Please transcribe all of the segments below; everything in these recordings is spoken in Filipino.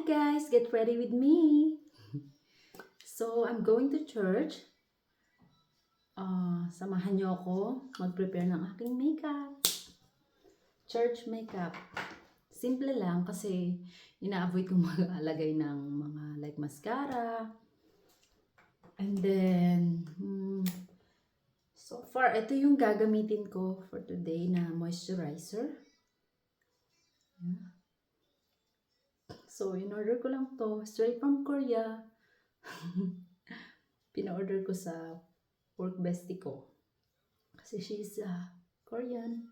guys, get ready with me. So, I'm going to church. Samahan niyo ako mag-prepare ng aking makeup. Church makeup. Simple lang kasi ina-avoid ko mag-alagay ng mga like mascara. And then, so far, ito yung gagamitin ko for today na moisturizer. Yeah. So, in-order ko lang to straight from Korea. Pina-order ko sa work bestie ko. Kasi she's Korean.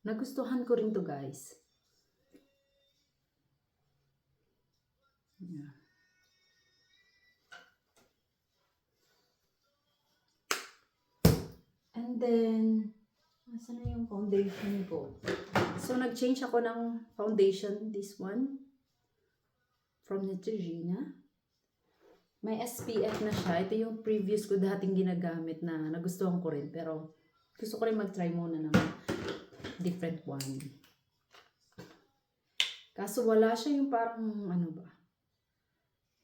Nagustuhan ko rin to guys. Yeah. And then, nasa na yung foundation ko? So, nag-change ako ng foundation, this one. From Neutrogena. May SPF na siya. Ito yung previous ko dating ginagamit na nagustuhan ko rin. Pero, gusto ko rin mag-try muna ng different one. Kaso wala siya yung parang, ano ba?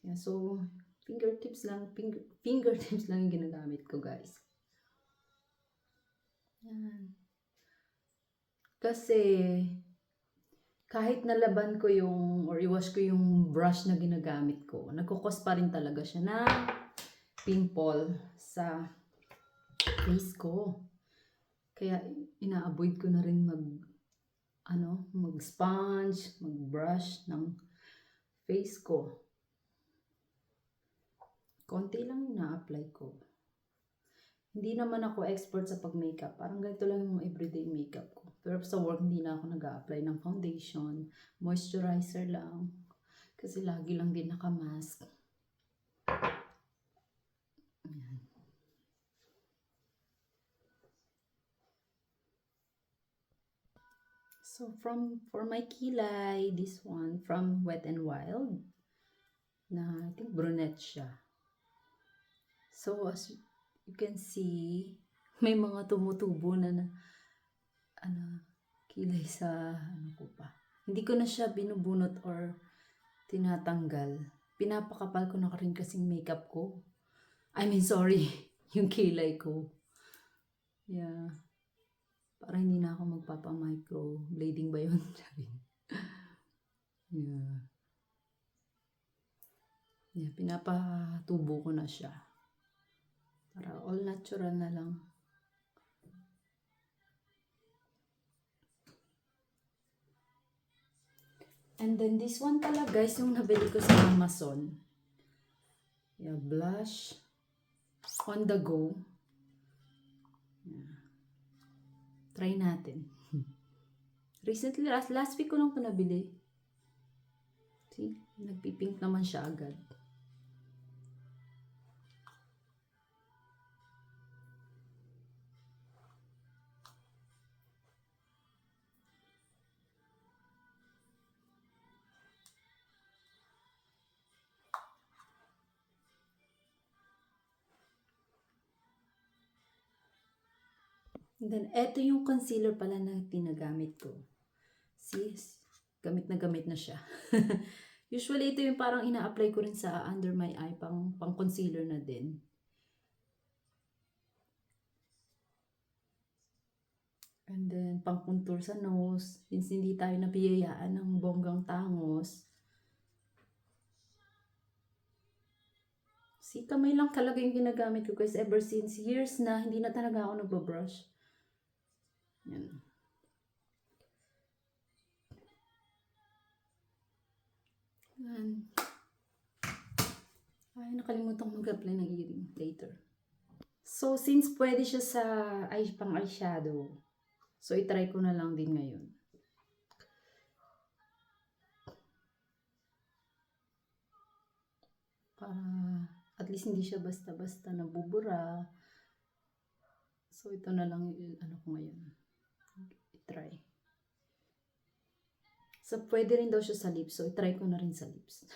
Yeah, so, fingertips lang yung ginagamit ko guys. Yan. Kasi, kahit nalaban ko yung, or iwash ko yung brush na ginagamit ko, nagkukos pa rin talaga siya na pimple sa face ko. Kaya, ina-avoid ko na rin mag-sponge, mag-brush ng face ko. Konti lang yung na-apply ko. Hindi naman ako expert sa pag-makeup. Parang ganito lang yung everyday makeup ko. Pero sa work, hindi na ako nag-a-apply ng foundation. Moisturizer lang. Kasi lagi lang din naka-mask. Ayan. So, for my kilay, this one, from Wet n Wild. Na, I think brunette siya. So, as you can see, may mga tumutubo na kilay sa ko pa. Hindi ko na siya binubunot or tinatanggal. Pinapakapal ko na rin kasing makeup ko. Sorry, yung kilay ko. Yeah. Para hindi na ako magpapa-microblading ba yun? Yeah. Yeah, pinapatubo ko na siya. Para all natural na lang. And then this one pala guys, yung nabili ko sa Amazon. Yeah, blush on the go. Yeah. Try natin. Recently, last week ko lang ito nabili. See? Nagpipink naman siya agad. And then, eto yung concealer pala na tinagamit ko. See? Gamit na siya. Usually, ito yung parang ina-apply ko rin sa under my eye, pang concealer na din. And then, pang contour sa nose. Since hindi tayo napiyayaan ng bonggang tangos. See, kamay lang talaga yung ginagamit ko guys ever since years na hindi na talaga ako nagbabrush. Yan. Yan. Ay, nakalimutan ko mag-apply ng earring later. So, since pwede siya sa pang eyeshadow, so itry ko na lang din ngayon. Para at least hindi siya basta-basta nabubura. So, ito na lang yung ko ngayon. I-try. So, pwede rin daw siya sa lips. So, i-try ko na rin sa lips.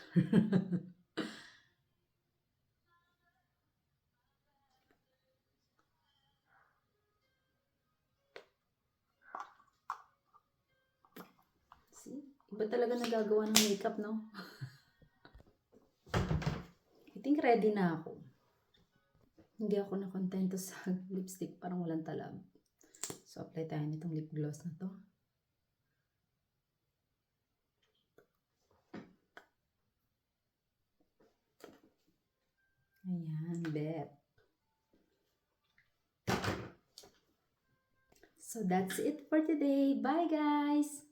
See? Iba talaga talaga nagagawa ng makeup, no? I think ready na ako. Hindi ako nakontento sa lipstick. Parang walang talab. So, apply tayo nitong lip gloss na to. Ayan, bet. So, that's it for today. Bye, guys!